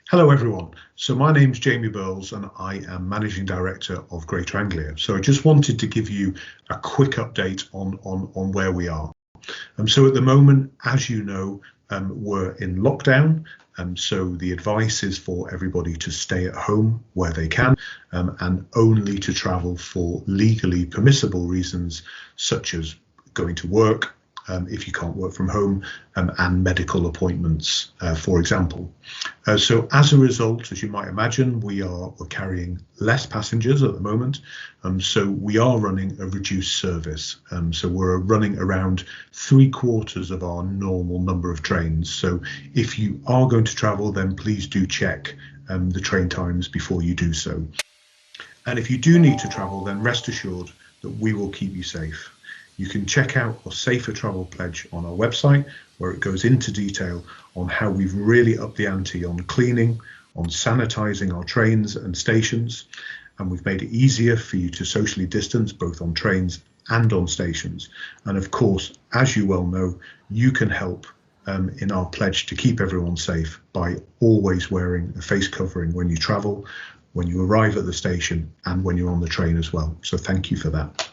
Hello everyone. So my name's Jamie Burles and I am Managing Director of Greater Anglia. So I just wanted to give you a quick update on where we are. So at the moment, as you know, we're in lockdown. So the advice is for everybody to stay at home where they can and only to travel for legally permissible reasons, such as going to work, if you can't work from home, and medical appointments, for example. So as a result, as you might imagine, we're carrying less passengers at the moment. So we are running a reduced service. So we're running around 3/4 of our normal number of trains. So if you are going to travel, then please do check the train times before you do so. And if you do need to travel, then rest assured that we will keep you safe. You can check out our Safer Travel Pledge on our website, where it goes into detail on how we've really upped the ante on cleaning, on sanitising our trains and stations, and we've made it easier for you to socially distance both on trains and on stations. And of course, as you well know, you can help in our pledge to keep everyone safe by always wearing a face covering when you travel, when you arrive at the station, and when you're on the train as well. So thank you for that.